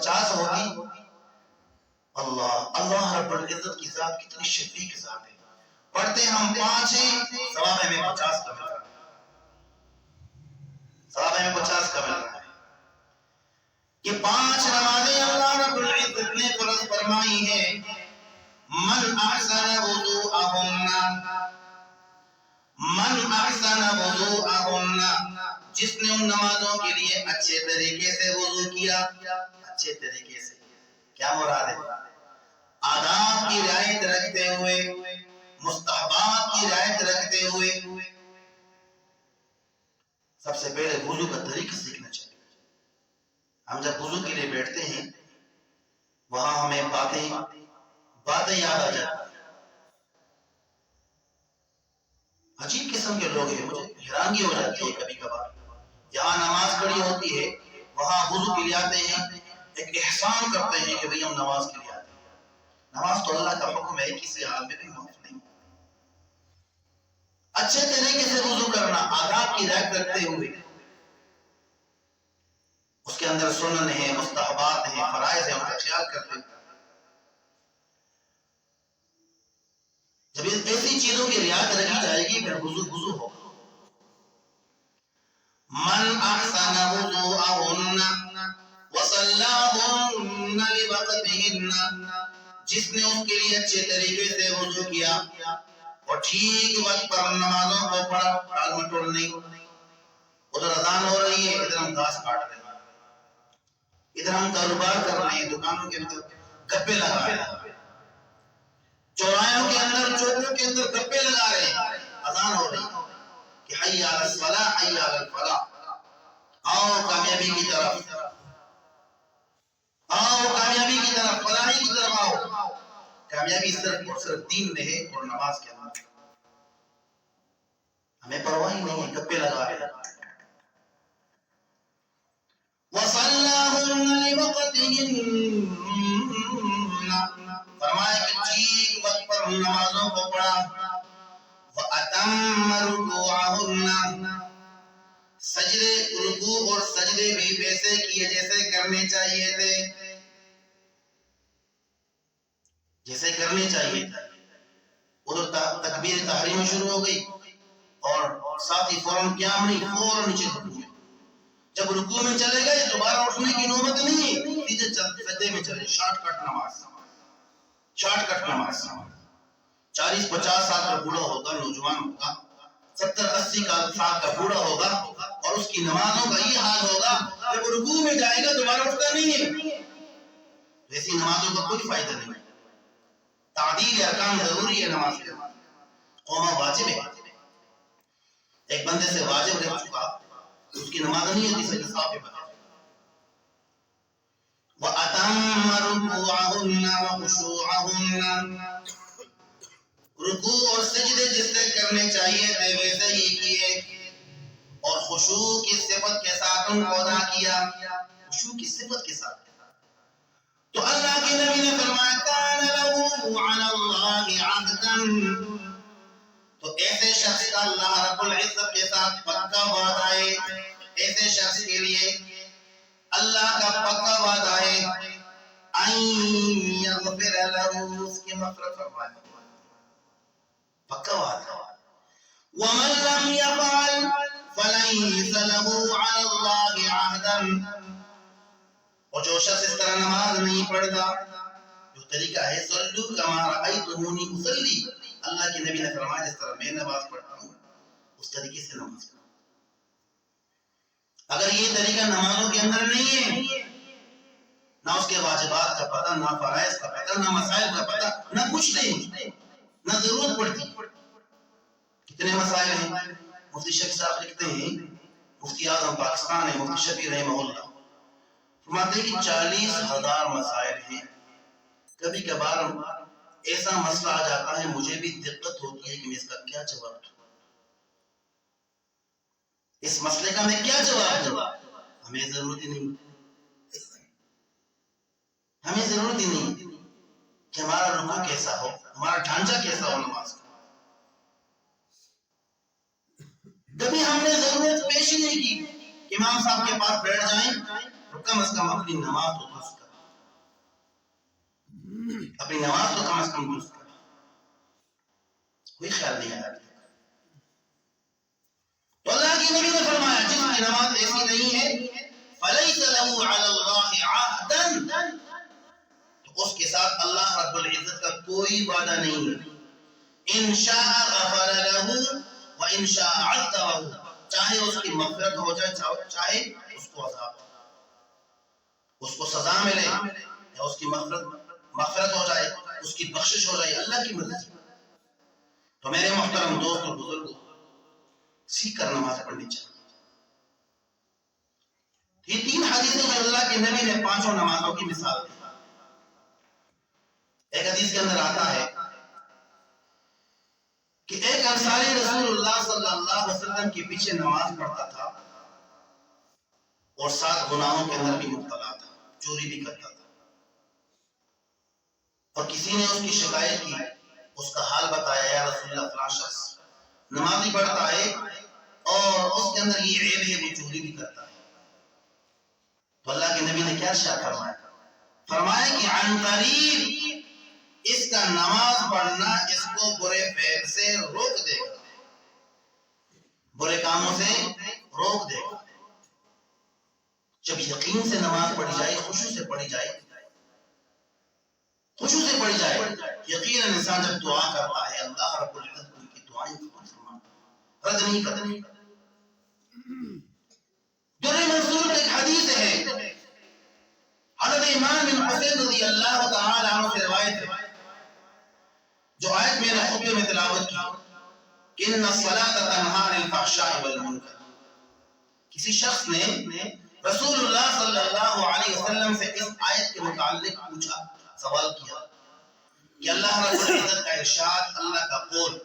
50 ہوگی. اللہ رب العزت کی ذات کتنی شفیق ذات ہے. پڑھتے ہم 5 ہیں، ثواب ہمیں 50 کا مل رہا ہے. ثواب ہمیں 50 کا مل رہا ہے. یہ 5 نمازیں اللہ رب العزت نے فرض فرمائی ہیں. من احسن وضوءہن، جس نے ان نمازوں کے لیے اچھے طریقے سے وضو کیا. اچھے طریقے سے کیا مراد ہے؟ آداب کی رعایت رکھتے ہوئے، مستحبات کی رعایت رکھتے ہوئے. سب سے پہلے وضو کا طریقہ سیکھنا چاہیے. ہم جب وضو کے لیے بیٹھتے ہیں وہاں ہمیں باتیں یاد آ جاتی. عجیب قسم کے لوگ ہیں، مجھے حیرانگی ہو جاتی ہے کبھی کبھار. جہاں نماز کھڑی ہوتی ہے وہاں وضو کے لیے آتے ہیں، ایک احسان کرتے ہیں کہ بھئی ہم نماز کے لیے آتے ہیں. نماز تو اللہ کا حکم ہے، کسی حال میں بھی معاف نہیں. اچھے طریقے سے وضو کرنا، آداب کی رعایت رکھتے ہوئے. اس کے اندر سنن ہے، مستحبات ہیں، فرائض ہیں، ان کا خیال کرتے ہوئے. جب ایسی چیزوں کی رعایت رکھی جائے گی پھر وضو ہوگا. من احسن وضوءہن وصلاہن لوقتہن، جس نے ان کے لیے اچھے طریقے سے وضو کیا اور ٹھیک وقت پر نمازوں کو پڑھا. ٹال مٹول نہیں. ادھر اذان ہو رہی ہے، ادھر ہم گھاس کاٹ رہے ہیں، ادھر ہم کاروبار کر رہے ہیں، دکانوں کے اندر گپے لگا رہے ہیں، چوراہوں کے اندر چوکوں کے اندر گپے لگا رہے ہیں. اذان ہو رہی ہے کہ حی علی الصلاۃ، حی علی الفلاح. آؤ کامیابی کی طرف، آؤ کامیابی کی طرف، فلاحی کی طرف آؤ. کامیابی صرف اور صرف دین میں ہے اور نماز کے اندر. ہمیں پرواہ ہی نہیں ہے، گپے لگا رہے ہیں. وَصَلَّاهُنَّ لِوَقْتِهِنَّ، فرمایا کہ ٹھیک وقت پر نمازوں کو پڑھا. وَأَتَمَّ رُكُوعَهُنَّ، سجدے، رکوع اور سجدے بھی ویسے کیے جیسے کرنے چاہیے تھے، جیسے کرنے چاہیے تھے. ادھر تکبیر تحریم شروع ہو گئی اور ساتھ ہی فوراً قیام نہیں، فوراً نیچے رکوع. جب رکوع میں چلے گئے دوبارہ اٹھنے کی نوبت نہیں ہے، سیدھے سجدے میں چلے. شارٹ کٹ نماز، شارٹ کٹ نماز. 40-50 سال کا بوڑھا ہوگا، نوجوان ہوگا، 70-80 سال کا بوڑھا ہوگا اور اس کی نمازوں کا یہ حال ہوگا، جب رکوع میں جائے گا دوبارہ اٹھتا نہیں ہے. ایسی نمازوں کا کوئی فائدہ نہیں. تعدیل ارکان ضروری ہے نماز کے. قوما واجب ہے. ایک بندے سے واجب رہ چکا، اس کی نماز نہیں ہوتی، سے صاف ہے. وَأَتَمَّ رُكُوعَهُنَّ وَخُشُوعَهُنَّ، رکوع اور سجدے جس سے کرنے چاہیے تھے ویسے ہی کیے اور خشوع کی صفت کے ساتھ ان کو ادا کیا. خشوع کی صفت کے ساتھ. تو اللہ کے نبی نے فرمایا کان لہ علی اللہ عہدا، تو ایسے شخص کا اللہ رب العزت کے ساتھ پکا وعدہ ہے. ایسے شخص کے لیے اللہ کا پکا وعدہ ہے ان یغفر لہ، اس کی مغفرت فرمائے. پکا وعدہ. ومن لم يفعل فليس له على الله عهدا، اور جو شخص اس طرح نماز نہیں پڑھتا، جو طریقہ ہے صلو کما رأیتمونی اصلی، اللہ کے نبی نے فرمایا جس طرح میں نماز پڑھتا ہوں اس طریقے سے نماز پڑھو. اگر یہ طریقہ نمازوں کے اندر نہیں ہے، نہ اس کے واجبات کا پتہ، نہ فرائض کا پتہ، نہ مسائل کا پتہ، نہ کچھ نہیں، نہ ضرورت پڑتی. کتنے مسائل ہیں. مفتی شفیع صاحب لکھتے ہیں، مفتی اعظم پاکستان ہے مفتی شفیع رحمہ اللہ، فرماتے ہیں کہ 40,000 مسائل ہیں. کبھی کبھار ایسا مسئلہ آ جاتا ہے مجھے بھی دقت ہوتی ہے کہ میں اس کا کیا جواب دوں، اس مسئلے کا میں کیا جواب دوں. ہمیں ضرورت ہی نہیں، ہمیں ضرورت ہی نہیں کہ ہمارا رکوع کیسا ہو، ہمارا ڈھانچہ کیسا ہو نماز کا. کبھی ہم نے ضرورت پیش ہی نہیں کی کہ امام صاحب کے پاس بیٹھ جائیں تو کم از کم اپنی نماز تو درست کریں. اپنی نماز تو کم از کم درست کریں. کوئی خیال نہیں آیا. تو اللہ کی نبی نے فرمایا جس کی نماز ایسی نہیں ہے فَلَيْسَ لَهُ عَلَى اللَّهِ عَهْدًا، تو اس کے ساتھ اللہ رب العزت کا کوئی وعدہ نہیں ہے. إِن شَاءَ غَفَرَ لَهُ وَإِن شَاءَ عَذَّبَهُ، چاہے اس کی مغفرت ہو جائے چاہے اس کو عذاب اس کو سزا ملے یا اس کی مغفرت ہو جائے اس کی بخشش ہو جائے، اللہ کی مرضی. تو میرے محترم دوست اور بزرگوں، سیکھ کر نماز پڑھنی چاہیے. یہ 3 حدیثیں جو اللہ کے نبی نے 5 نمازوں کی مثال دی. ایک حدیث کے اندر آتا ہے کہ ایک انصاری رسول اللہ صلی اللہ علیہ وسلم کے پیچھے نماز پڑھتا تھا اور 7 گناہوں کے اندر بھی مبتلا تھا، چوری بھی کرتا تھا. اور کسی نے اس کی شکایت کی، اس کا حال بتایا، یا رسول اللہ فلاں شخص نمازی پڑھتا ہے اور اس کے اندر یہ عیب ہے وہ چوری بھی کرتا ہے. تو اللہ کے نبی نے کیا ارشاد فرمایا؟ فرمایا کہ عن قریب اس کا نماز پڑھنا اس کو برے فعل سے روک دے گا، برے کاموں سے روک دے گا. جب یقین سے نماز پڑھی جائے، خشوع سے پڑھی جائے، خشوع سے پڑھی جائے، یقیناً انسان جب دعا کرتا ہے اللہ رب العزت ان کی دعائیں قبول فرماتا، رد نہیں کرتا. در منصور ایک حدیث ہے، حضرت امام بن حسین رضی اللہ تعالی عنہ سے روایت ہے، جو آیت میں نے خطبے میں تلاوت کی کہ ان الصلاۃ تنہی عن الفحشاء والمنکر. کسی شخص نے رسول اللہ صلی اللہ علیہ وسلم سے اس آیت کے متعلق پوچھا، سوال کیا کہ اللہ رب العزت کا ارشاد، اللہ کا قول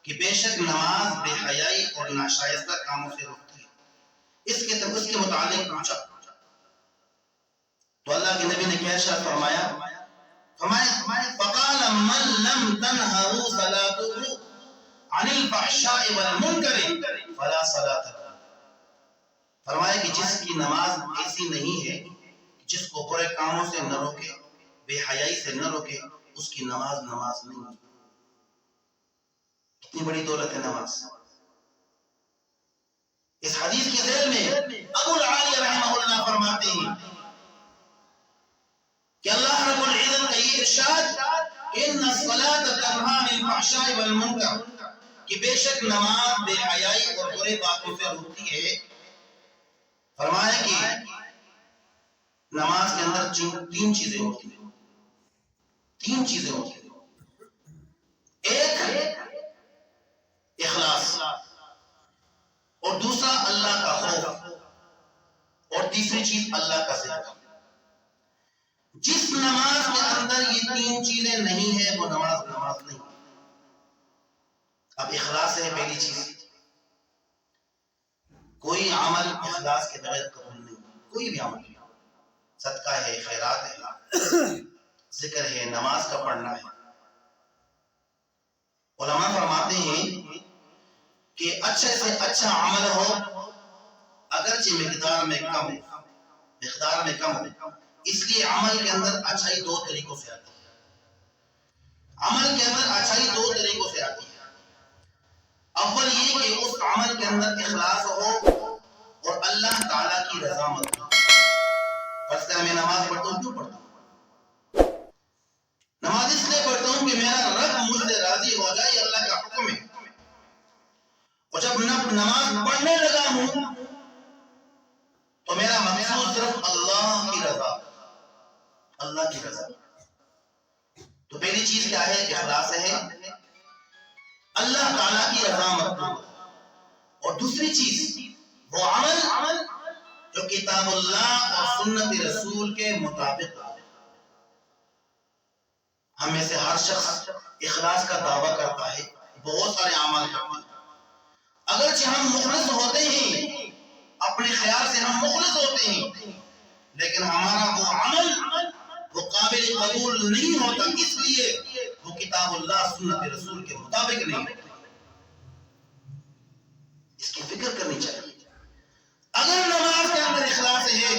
کہ بے شک نماز بے حیائی اور ناشائستہ کاموں سے روکتی ہے، اس کے متعلق پوچھا. تو اللہ کے نبی نے کیا ارشاد فرمایا؟ فقال من لم تنهه صلاته عن الفحشاء والمنکر فلا صلاۃ له. فرمایا کہ جس کی نماز ایسی نہیں ہے جس کو برے کاموں سے نہ روکے، بے حیائی سے نہ روکے، اس کی نماز نہیں ہے. کتنی بڑی دولت ہے نماز. اس حدیث کے ذیل میں ابو العالیہ رحمہ اللہ فرماتے ہیں کہ اللہ رب العزت کا یہ ارشاد ان الصلاۃ تنہی عن الفحشاء والمنکر، کہ بے شک نماز بے حیائی اور برے باتوں سے روکتی ہے. فرمایا کہ نماز کے اندر 3 چیزیں ہوتی ہیں، 3 چیزیں ہوتی ہیں. ایک اخلاص، اور دوسرا اللہ کا خوف، اور تیسری چیز اللہ کا ذکر. جس نماز کے اندر یہ 3 چیزیں نہیں ہیں وہ نماز نہیں. اب اخلاص ہے پہلی چیز. کوئی عمل اخلاص کے بغیر قبول نہیں، کوئی بھی عمل، صدقہ ہے، خیرات ہے، ذکر ہے، نماز کا پڑھنا ہے. علماء فرماتے ہیں کہ اچھے سے اچھا عمل ہو اگرچہ مقدار میں کم ہو، اس لیے عمل کے اندر اچھائی 2 طریقوں سے آتی ہے. عمل کے اندر اچھائی 2 طریقوں سے آتی ہے. اول یہ کہ اس عمل کے اندر اخلاص ہو اور اللہ تعالیٰ کی رضا مند ہو. فرض کر میں نماز پڑھتا ہوں، کیوں پڑھتا ہوں؟ نماز اس لیے پڑھتا ہوں کہ میرا رب مجھ سے راضی ہو جائے، اللہ کا حکم ہے. اور جب نماز پڑھنے لگا ہوں تو میرا مقصود صرف اللہ کی رضا، اللہ کی رضا. تو پہلی چیز کیا ہے؟ اخلاص ہے، اللہ تعالیٰ کی رضا مطلوب. اور دوسری چیز وہ عمل جو کتاب اللہ اور سنت رسول کے مطابق ہو. ہم میں سے ہر شخص اخلاص کا دعویٰ کرتا ہے، بہت سارے اعمال کرتے ہیں. اگرچہ ہم مخلص ہوتے ہیں، اپنے خیال سے ہم مخلص ہوتے ہیں، لیکن ہمارا وہ عمل وہ قابل قبول نہیں ہوتا، اس لیے وہ کتاب اللہ سنت رسول کے مطابق نہیں ہوتا. اس کی فکر کرنی چاہیے. اگر نماز کے اندر اخلاص ہے،